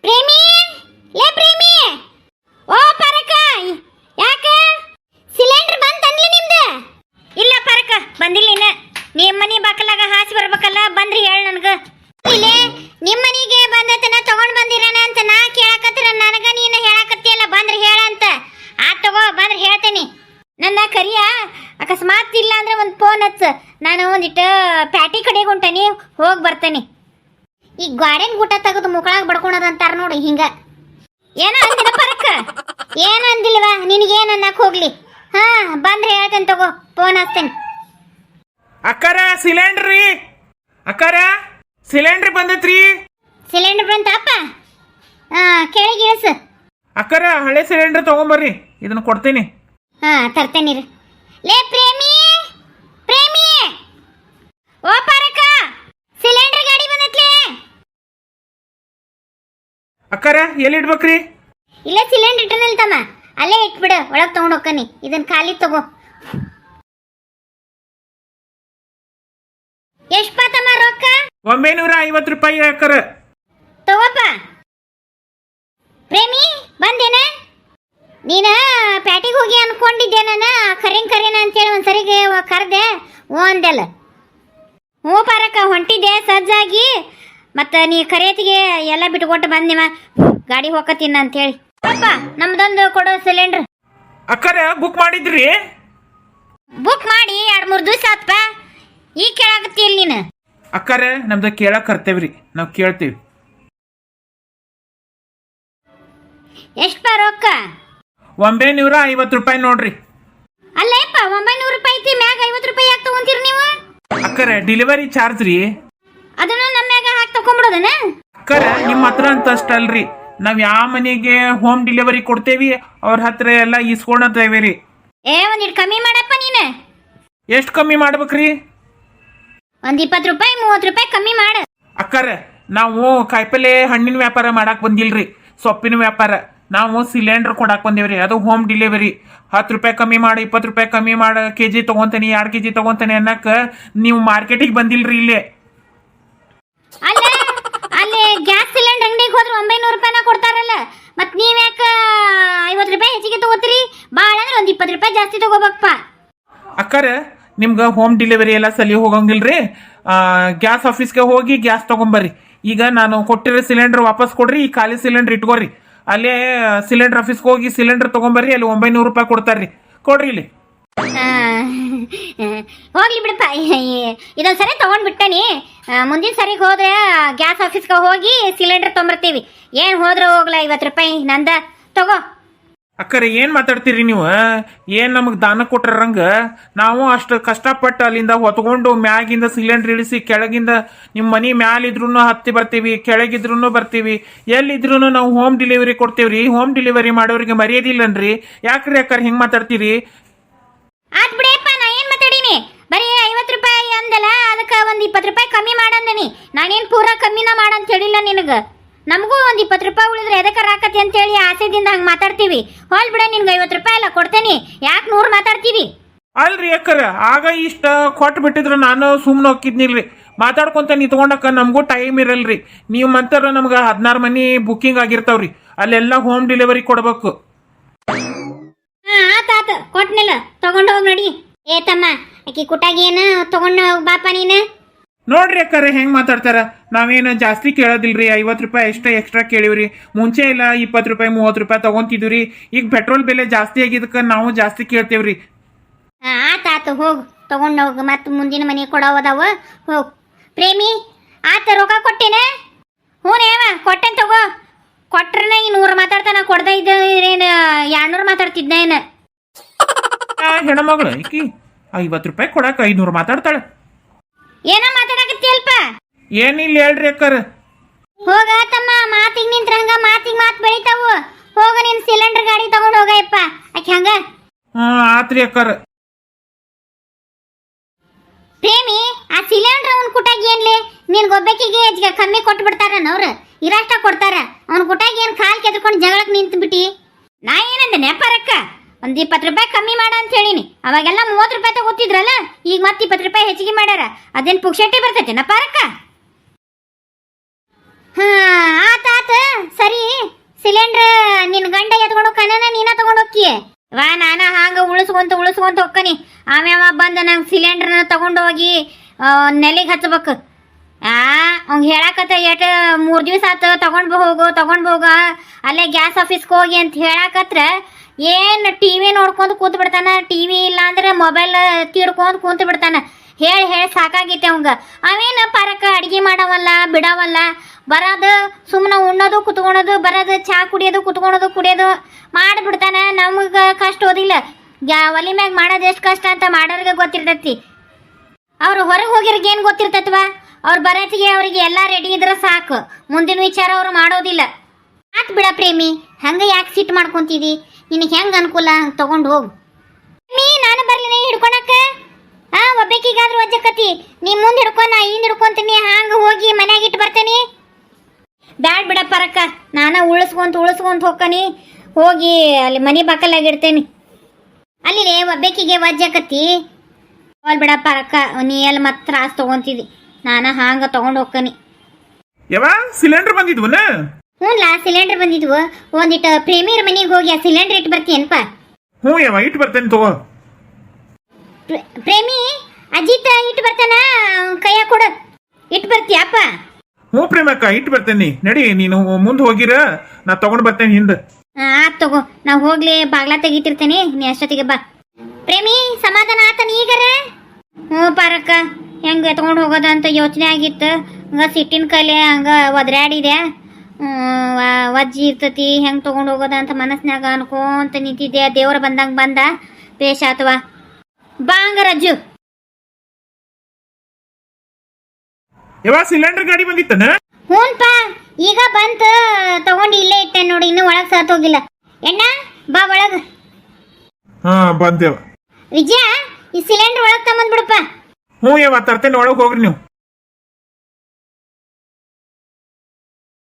ಪ್ರೇಮಿ ಲೇ ಪ್ರೇಮಿ ಓ ಪರಕ ಯಾಕ ಸಿಲಿಂಡರ್ ಬಂತನ್ಲಿ ನಿಮ್ದು ಇಲ್ಲ ಪರಕ ಬಂದಿಲ್ಲ ಇನ್ನ ನಿಮ್ಮ ಮನಿ ಬಾಕಲಾಗ ಹಾಸಿ ಬರ್ಬೇಕಲ್ಲ ಬಂದ್ರಿ ಹೇಳ ನನಗ ಇಲ್ಲೇ ನಿಮ್ಮ ಮನಿಗೆ ಬಂದತನ ತಗೊಂಡ್ ಬಂದಿರಾನ ಅಂತ ನಾ ಕೇಳಕತ್ರ ನನಗ ನೀನು ಹೇಳಕತ್ತಿಯಲ್ಲ ಬಂದ್ರಿ ಹೇಳ ಅಂತ ಆ ತಗೋ ಬಂದ್ರಿ ಹೇಳ್ತೇನಿ ನನ್ನ ಕರಿಯ ಅಕಸ್ಮಾತ್ ಇಲ್ಲ ಅಂದ್ರೆ ಒಂದು ಫೋನ್ ಹಚ್ಚ ನಾನು ಒಂದಿಟ್ಟು ಪ್ಯಾಟಿ ಕಡೆಗೆ ಹೊಂಟೇನಿ ಹೋಗಿ ಬರ್ತೇನೆ ಈ ಗಾರ್ಡನ್ ಊಟ ತೆಗೆದು ಮುಕ್ಕಳಾಗ ಬಡ್ಕೊಳೋದು ಅಂತಾರ ನೋಡಿ ಹಿಂಗ ಏನ ಅಂದಿಲ್ಲ ಪರಕ್ಕ ಏನು ಅಂದಿಲ್ವಾ ನಿನಗೇನು ಅನ್ನಕ್ ಹೋಗ್ಲಿ ಹಾ ಬಂದ್ರೆ ಹೇಳ್ತೇನೆ ತಗೋ ಫೋನ್ ಹಚ್ತೇನೆ ಅಕ್ಕಾರ ಸಿಲಿಂಡರ್ ರೀ ಅಕ್ಕಾರ ಸಿಲಿಂಡರ್ ಬಂದೈತ್ರಿ ಸಿಲಿಂಡರ್ ಬಂತಪ್ಪ ಕೆಳಗೆ ಇಳಿಸು ಅಕ್ಕಾರ ಹಳೆ ಸಿಲಿಂಡರ್ ತಗೊಂಬರ್ರಿ ಇದನ್ನ ಕೊಡ್ತೀನಿ ತರ್ತೇನೆ ಲೇ ಪ್ರೇಮಿ ಪ್ರೇಮಿ ಓ ಪರಕ ಸಿಲಿಂಡರ್ ಗಾಡಿ ಬಂದೈತ್ಲೇ ಅಕ್ಕಾರ ಎಲ್ಲಿ ಇಡ್ಬೇಕ್ರಿ ಇಲ್ಲ ಸಿಲಿಂಡರ್ ಇಟ್ಟನಿಲ್ ತಮ್ಮ ಅಲ್ಲೇ ಇಟ್ಬಿಡು ಒಳಗೆ ತಗೊಂಡು ಹೋಗ್ಕನಿ ಇದನ್ನ ಖಾಲಿ ತಗೋ ಎಷ್ಟು ತಮ್ಮ ರೊಕ್ಕ 950 ರೂಪಾಯಿ ಅಕ್ಕಾರ ತಗೋಪ್ಪ ಪ್ರೇಮಿ ಬಂದೇನ ನೀನ ಪ್ಯಾಟಿಗೆ ಹೋಗಿ ಅನ್ಕೊಂಡಿದ್ದೆ ನಾನು ಕರೇನ ಅಂತೇಳಿ ಒಂದ್ಸರಿಗೆ ಕರೆದೆ ಹ್ಞೂ ಅಂದೆಲ್ಲ ಹ್ಞೂ ಪಾರಕ್ಕ ಹೊಂಟಿದ್ದೆ ಸಜ್ಜಾಗಿ ಮತ್ತು ನೀ ಕರೆಯತಿಗೆ ಎಲ್ಲ ಬಿಟ್ಕೊಟ್ಟು ಬಂದಿವ ಗಾಡಿ ಹೋಗತ್ತೀನ ಅಂತೇಳಿ ಅಪ್ಪ ನಮ್ದೊಂದು ಕೊಡೋ ಸಿಲಿಂಡ್ರ್ ಅಕ್ಕಾರ ಬುಕ್ ಮಾಡಿದ್ರಿ ಬುಕ್ ಮಾಡಿ 2-3 ದಿವಸ ಆತ್ಪ ಈಗ ಕೇಳಾಕತ್ತೀಲ್ ನೀನು ಅಕ್ಕಾರ ನಮ್ದು ಕೇಳಕ್ ಕರ್ತೇವ್ರಿ ನಾವು ಕೇಳ್ತೀವಿ ಎಷ್ಟು ರೊಕ್ಕ 950 ರೂಪಾಯಿ ನೋಡ್ರಿ ಅಲ್ಲೇಪ್ಪ 900 ರೂಪಾಯಿ ಐತಿ ಮ್ಯಾಗ 50 ರೂಪಾಯಿ ಯಾಕೆ ತಗೊಂತೀರಿ ನೀವು ಅಕ್ಕಾರ ಡೆಲಿವರಿ ಚಾರ್ಜ್ ರೀ ಅದನ್ನ ನಮ್ಮ ಮ್ಯಾಗ ಹಾಕಿ ತಗೊಂಡ್ಬಿಡೋದನ ಅಕ್ಕಾರ ನಿಮ್ಮ ಹತ್ರ ಅಂತ ಅಷ್ಟಲ್ರಿ ನಾವ್ ಯಾವ ಮನೆಗೆ ಹೋಮ್ ಡೆಲಿವರಿ ಕೊಡ್ತೇವಿ ಅವ್ರ ಹತ್ರ ಎಲ್ಲ ಇಸ್ಕೊಂಡೇವಿ ರೀ ಒಂದಿಟ್ಟು ಕಮ್ಮಿ ಮಾಡಪ್ಪ ನೀನು ಎಷ್ಟು ಕಮ್ಮಿ ಮಾಡ್ಬೇಕ್ರಿ ಒಂದ್ 20 ರೂಪಾಯಿ 30 ರೂಪಾಯಿ ಕಮ್ಮಿ ಮಾಡ ಅಕ್ಕಾರ ನಾವು ಕಾಯಿಪಲ್ಲೆ ಹಣ್ಣಿನ ವ್ಯಾಪಾರ ಮಾಡಕ್ ಬಂದಿಲ್ರಿ ಸೊಪ್ಪಿನ ವ್ಯಾಪಾರ ನಾವು ಸಿಲಿಂಡರ್ ಕೊಡಾಕ್ ಬಂದೇವ್ರಿ ಅದು ಹೋಮ್ ಡೆಲಿವರಿ 10 ರೂಪಾಯಿ ಕಮ್ಮಿ ಮಾಡಿ 20 ರೂಪಾಯಿ ಕಮ್ಮಿ ಮಾಡ ಕೆಜಿ ತಗೊಂತೇನಿ 2 ಕೆಜಿ ತಗೊಂತೇನೆ ಅನ್ನಕ ನೀವು ಮಾರ್ಕೆಟಿಗೆ ಬಂದಿಲ್ರಿ ಇಲ್ಲೇ ಅಲ್ಲ ಅಲ್ಲಿ ಗ್ಯಾಸ್ ಸಿಲಿಂಡರ್ ಅಂಗಡಿಗೆ ಹೋದ್ರೆ 900 ರೂಪಾಯಿನ ಕೊಡ್ತಾರಲ್ಲ ಮತ್ ನೀವ್ ಯಾಕ 50 ರೂಪಾಯಿ ಹೆಚ್ಚಿಗೆ ತಗೋತೀರಿ ಬಾಳ ಅಂದ್ರೆ ಒಂದ್ 20 ರೂಪಾಯಿ ಜಾಸ್ತಿ ತಗೋಬೇಕಪ್ಪ ಅಕ್ಕಾರ ನಿಮ್ಗೆ ಹೋಮ್ ಡೆಲಿವರಿ ಎಲ್ಲ ಸಲಿ ಹೋಗಂಗಿಲ್ರಿ ಗ್ಯಾಸ್ ಆಫೀಸ್ಗೆ ಹೋಗಿ ಗ್ಯಾಸ್ ತಗೊಂಬರ್ರಿ ಈಗ ನಾನು ಕೊಟ್ಟಿರೋ ಸಿಲಿಂಡರ್ ವಾಪಸ್ ಕೊಡ್ರಿ ಈ ಖಾಲಿ ಸಿಲಿಂಡರ್ ಇಟ್ಕೋರಿ ಅಲ್ಲೇ ಸಿಲಿಂಡರ್ ಆಫೀಸ್ಗೆ ಹೋಗಿ ಸಿಲಿಂಡರ್ ತಗೊಂಬರ್ರಿ ಅಲ್ಲಿ 900 ರೂಪಾಯಿ ಕೊಡ್ತಾರ್ರಿ ಕೊಡ್ರಿ ಇಲ್ಲಿ ಹೋಗ್ಲಿ ಬಿಡಪ್ಪ ಇದೊಂದ್ ಸರಿ ತಗೊಂಡ್ ಬಿಟ್ಟನಿ ಮುಂದಿನ ಸರಿಗೆ ಹೋದ್ರೆ ಗ್ಯಾಸ್ ಆಫೀಸ್ಗೆ ಹೋಗಿ ಸಿಲಿಂಡರ್ ತೊಗೊಂಬರ್ತೀವಿ ಏನ್ ಹೋದ್ರೆ ಹೋಗ್ಲಾ 50 ರೂಪಾಯಿ ನಂದ ತಗೋ ಅಕ್ಕರೆ ಏನ್ ಮಾತಾಡ್ತೀರಿ ನೀವು ಏನ್ ನಮಗ್ ದಾನ ಕೊಟ್ರಂಗ ನಾವು ಅಷ್ಟು ಕಷ್ಟಪಟ್ಟು ಅಲ್ಲಿಂದ ಹೊತ್ಕೊಂಡು ಮ್ಯಾಗಿಂದ ಸಿಲಿಂಡರ್ ಇಳಿಸಿ ಕೆಳಗಿಂದ ನಿಮ್ಮ ಮನಿ ಮ್ಯಾಲಿದ್ರು ಹತ್ತಿ ಬರ್ತೀವಿ ಕೆಳಗಿದ್ರು ಬರ್ತೀವಿ ಎಲ್ಲಿದ್ರು ನಾವು ಹೋಮ್ ಡೆಲಿವರಿ ಕೊಡ್ತೇವ್ರಿ ಹೋಮ್ ಡೆಲಿವರಿ ಮಾಡೋರಿಗೆ ಮರ್ಯಾದಿಲ್ಲನ್ರಿ ಯಾಕ್ರಿ ಅಕ್ಕರ ಹಿಂಗ್ ಮಾತಾಡ್ತೀರಿ ಆತ್ ಬಿಡಪ್ಪ ನಾ ಏನ್ ಮಾತಾಡೀನಿ ಬರೀ 50 ರೂಪಾಯಿ ಅಂದಲ್ಲ ಅದಕ್ಕೆ ಒಂದ್ 20 ರೂಪಾಯಿ ಕಮ್ಮಿ ಮಾಡಂದನಿ ನಾನೇನ್ ಪೂರಾ ಕಮ್ಮಿನ ಮಾಡಂತ ಹೇಳಿಲ್ಲ ನಿನಗ ನಮಗೂ ಒಂದ್ 20 ರೂಪಾಯಿ ಉಳಿದ್ರೆ ಎದಕ್ಕಾರ ಆಕತಿ ಅಂತೇಳಿ ಆಸೆದಿಂದ ಹಂಗೆ ಮಾತಾಡ್ತೀವಿ ಹೋಲ್ ಬಿಡ ನಿನ್ಗೆ 50 ರೂಪಾಯಿ ಎಲ್ಲ ಕೊಡ್ತೇನಿ ಯಾಕೆ 100 ಮಾತಾಡ್ತೀವಿ ಅಲ್ರಿ ಅಕ್ಕರ ಆಗ ಇಷ್ಟ ಕೊಟ್ಟು ಬಿಟ್ಟಿದ್ರು ನಾನು ಸುಮ್ಮನೆ ಹೋಗಿದ್ನಿಲ್ರಿ ಮಾತಾಡ್ಕೊಂತ ನಿಂತ್ಕೊಂಡಕ್ಕ ನಮಗೂ ಟೈಮ್ ಇರಲ್ರಿ ನೀವು ಮಂತರ ನಮ್ಗೆ 16 ಮನಿ ಬುಕ್ಕಿಂಗ್ ಆಗಿರ್ತಾವ್ರಿ ಅಲ್ಲೆಲ್ಲ ಹೋಮ್ ಡೆಲಿವರಿ ಕೊಡ್ಬೇಕು ಆತ ಕೊಟ್ನಿಲ್ಲ ತಗೊಂಡು ಹೋಗಿ ನೋಡಿ ಏ ತಮ್ಮ ಆಕಿ ಕುಟಾಗಿ ಏನು ತಗೊಂಡು ಹೋಗಿ ಬಾಪ ನೀನು ನೋಡ್ರಿ ಅಕ್ಕಾರ ಹೆಂಗ್ ಮಾತಾಡ್ತಾರ ನಾವೇನು ಜಾಸ್ತಿ ಕೇಳೋದಿಲ್ರಿ 50 ರೂಪಾಯಿ ಎಕ್ಸ್ಟ್ರಾ ಕೇಳಿವ್ರಿ ಮುಂಚೆ ಎಲ್ಲ 20 ರೂಪಾಯಿ 30 ರೂಪಾಯಿ ತಗೊಂತಿದ್ವಿ ಈಗ ಪೆಟ್ರೋಲ್ ಬೆಲೆ ಜಾಸ್ತಿ ಆಗಿದ್ದಕ್ಕೆ ನಾವು ಜಾಸ್ತಿ ಕೇಳ್ತೇವ್ರಿ ಆತ ಹೋಗು ತಗೊಂಡು ಹೋಗು ಮತ್ತೆ ಮುಂದಿನ ಮನೆ ಕೊಡೋವದಾವ ಹೋಗು ಪ್ರೇಮಿ ಆತ ರೊಕ್ಕ ಕೊಟ್ಟೇನ ಹ್ಞೂ ನೇವ ಕೊಟ್ಟೇನ್ ತಗೋ ಕೊಟ್ರನ ಈ 100 ಮಾತಾಡ್ತಾನ ಕೊಡ್ದ ಇದ್ದೇನು 200 ಮಾತಾಡ್ತಿದ್ನ ಏನ ಹೆಣ್ಮಗಳು ಈಕಿ 50 ರೂಪಾಯಿ ಕೊಡಾಕ 500 ಮಾತಾಡ್ತಾಳ ಏನ ಮಾತಾಡಕತ್ತಿ ಏನಿಲ್ಲ ಹೇಳ್ರಿ ಅಕ್ಕರ ಹೋಗ ತಮ್ಮ ಮಾತಿಗೆ ನಿಂತ್ರ ಹಂಗ ಮಾತಿಗೆ ಮಾತು ಬೆಳಿತಾವು ಹೋಗ ನಿನ್ ಸಿಲಿಂಡರ್ ಗಾಡಿ ತಗೊಂಡು ಹೋಗಯಪ್ಪ ಆಕೆ ಹಂಗ ಆತ್ರಿ ಅಕ್ಕರ ಪ್ರೇಮಿ ಆ ಸಿಲಿಂಡರ್ ಅವನ್ ಕುಟಾಗಿ ಏನ್ಲಿ ನಿನ್ ಗೊಬ್ಬಕ್ಕಿಗೆ ಕಮ್ಮಿ ಕೊಟ್ಟು ಬಿಡ್ತಾರ ಅವ್ರು ಇರಷ್ಟ ಕೊಡ್ತಾರ ಅವ್ನ ಕುಟಾಗಿ ಏನ್ ಕಾಲ್ ಕೆದ್ಕೊಂಡು ಜಗಳಕ್ ನಿಂತು ಬಿಟ್ಟಿ ನಾ ಏನಂದೆ ನೆಪರಕ್ಕ ಒಂದ್ 20 ರೂಪಾಯಿ ಕಮ್ಮಿ ಮಾಡ ಅಂತ ಹೇಳಿನಿ ಅವಾಗೆಲ್ಲ 30 ರೂಪಾಯಿ ತಗೋತಿದ್ರಲ್ಲ ಈಗ ಮತ್ತೆ 20 ರೂಪಾಯಿ ಹೆಚ್ಚಿಗೆ ಮಾಡ್ಯಾರ ಅದೇನ್ ಪುಕ್ಷಟ್ಟಿ ಬರ್ತೈತೆ ನಪಾರಕ್ಕ ಆತ ಸರಿ ನೆಲಿಗೆ ಹಚ್ಬೇಕು. ಅವ್ನು ಹೇಳಾಕತ್ತ ಎಟ್ 3 ದಿವಸ ಆತು ತಗೊಂಡ್ ಹೋಗ ಅಲ್ಲೇ ಗ್ಯಾಸ್ ಆಫೀಸ್ಗೆ ಹೋಗಿ ಅಂತ ಹೇಳಾಕತ್ರ ಏನು ಟಿವಿ ನೋಡ್ಕೊಂಡು ಕೂತ್ ಬಿಡ್ತಾನ. ಟಿವಿ ಇಲ್ಲ ಅಂದ್ರೆ ಮೊಬೈಲ್ ತೀಡ್ಕೊಂಡು ಕೂತ್ ಬಿಡ್ತಾನ. ಹೇಳಿ ಸಾಕಾಗೈತೆ ಅವಂಗ. ಅವೇನು ಪರಕ ಅಡ್ಗೆ ಮಾಡವಲ್ಲ ಬಿಡವಲ್ಲ, ಬರೋದು ಸುಮ್ಮನೆ ಉಣ್ಣೋದು ಕುತ್ಕೊಳೋದು, ಬರೋದು ಚಾ ಕುಡಿಯೋದು ಕುಡಿಯೋದು ಮಾಡಿಬಿಡ್ತಾನ. ನಮಗೆ ಕಷ್ಟ ಓದಿಲ್ಲ, ಒಲಿ ಮ್ಯಾಗ ಮಾಡೋದು ಎಷ್ಟು ಕಷ್ಟ ಅಂತ ಮಾಡೋರಿಗೆ ಗೊತ್ತಿರ್ತೈತಿ. ಅವ್ರು ಹೊರಗೆ ಹೋಗಿರ್ಗೆ ಏನು ಗೊತ್ತಿರ್ತೈತವ? ಅವ್ರು ಬರತ್ತಿಗೆ ಅವ್ರಿಗೆ ಎಲ್ಲ ರೆಡಿ ಇದ್ರೆ ಸಾಕು, ಮುಂದಿನ ವಿಚಾರ ಅವ್ರು ಮಾಡೋದಿಲ್ಲ. ಆತ್ ಬಿಡ ಪ್ರೇಮಿ, ಹಂಗೆ ಯಾಕೆ ಸಿಟ್ಟು ಮಾಡ್ಕೊಂತಿದಿ? ನಿನಗೆ ಹೆಂಗೆ ಅನುಕೂಲ ಹಂಗೆ ತಗೊಂಡು ಹೋಗು. ಪ್ರೇಮಿ ನಾನು ಬರ್ಲಿನ ಹಿಡ್ಕೊಳಕ? ಒಬ್ಬಾಕಿಗಾದ್ರೂ ಒಜ್ಜಕತಿ. ನೀ ಮುಂದೆ ಹಿಡ್ಕೊ, ನಾ ಹಿಂದೆ ಹಿಡ್ಕೊಂತೀನಿ. ಹಂಗೆ ಹೋಗಿ ಮನ್ಯಾಗ ಇಟ್ಟು ಬರ್ತೇನೆ. ಬ್ಯಾಡ್ ಬಿಡ ಪರಕ್ಕ, ನಾನು ಉಳಿಸ್ಕೊಂತ ಹೋಗ್ಕನಿ. ಹೋಗಿ ಅಲ್ಲಿ ಮನೆ ಬಾಕಲಾಗ ಇಡ್ತೇನೆ. ಅಲ್ಲಿ ಒಬ್ಬಾಕಿಗೆ ಒಜ್ಜಕತಿ. ಹೋಲ್ ಬಿಡ ಪರಕ್ಕ, ನೀ ಎಲ್ಲಿ ಮತ್ತೆ ತ್ರಾಸ್ ತಗೊಂತಿದಿ. ನಾನು ಹಾಂಗ ತಗೊಂಡು ಹೋಗ್ಕನಿ. ಯಾವ ಸಿಲಿಂಡರ್ ಬಂದಿದ್ವನ? ಹ್ಞೂಲ್ಲ, ಸಿಲಿಂಡರ್ ಬಂದಿದ್ವು. ಒಂದಿಟ್ಟು ಪ್ರೇಮಿಯರ್ ಮನೆಗೆ ಹೋಗಿ ಆ ಸಿಲಿಂಡರ್ ಇಟ್ಟು ಬರ್ತೀಯನಪ್ಪ? ಹ್ಞೂ ಯಾವ ಇಟ್ಟು ಬರ್ತೇನೆ ತಗೋ. ಪ್ರೇಮಿ ಅಜಿತ್ ಇಟ್ಟು ಬರ್ತಾನ, ಕೈಯ ಕೊಡು. ಇಟ್ಟು ಬರ್ತೀಯಪ್ಪ? ಹ್ಞೂ ಪ್ರೇಮಕ್ಕ ಇಟ್ಟು ಬರ್ತೇನೆ. ನಡಿ, ನೀನು ಮುಂದೆ ಹೋಗಿರ, ನಾ ತಗೊಂಡು ಬರ್ತೇನೆ ಹಿಂದೆ. ಆತ್ ತಗೋ, ನಾ ಹೋಗ್ಲಿ ಬಾಗ್ಲಾ ತೆಗಿತಿರ್ತೇನೆ, ನೀ ಅಷ್ಟೊತ್ತಿಗೆ ಬಾ. ಪ್ರೇಮಿ ಸಮಾಧಾನ ಆತನ ಈಗರ? ಹ್ಞೂ ಪಾರಕ್ಕ, ಹೆಂಗೆ ಎತ್ಕೊಂಡು ಹೋಗೋದಂತ ಯೋಚನೆ ಆಗಿತ್ತು. ಹಂಗ ಸಿಟ್ಟಿನ ಕಲೆ ಹಂಗ ಒದ್ರಾಡಿದೆ. ವಜ್ಜಿ ಇರ್ತತಿ, ಹೆಂಗೆ ತೊಗೊಂಡು ಹೋಗೋದಂತ ಮನಸ್ಸಿನಾಗ ಅನ್ಕೊಂತ ನಿಂತಿದ್ದೆ. ದೇವ್ರ ಬಂದಂಗೆ ಬಂದ, ಪೇಶ ಆತವಾ. ಬಾ ಹಂಗ ರಜ್ಜು. ಯಾವ ಸಿಲಿಂಡರ್ ಗಾಡಿ ಬಂದಿತ್ತನ? ಹ್ಞೂನ್ಪ, ಈಗ ಬಂತು, ತಗೊಂಡು ಇಲ್ಲೇ ಇಟ್ಟೆ ನೋಡಿ. ಇನ್ನೂ ಒಳಗೆ ಸಾತ್ ಹೋಗಿಲ್ಲ. ಎಣ್ಣ ಬಾ ಒಳಗ. ಹಾ ಬಂದೇವ. ವಿಜಯ, ಈ ಸಿಲಿಂಡರ್ ಒಳಗೆ ತಗೊಂಡ್ಬಿಡಪ್ಪ. ಹ್ಞೂ ಯಾವ ತರ್ತೇನೆ, ಒಳಗೆ ಹೋಗ್ರಿ ನೀವು.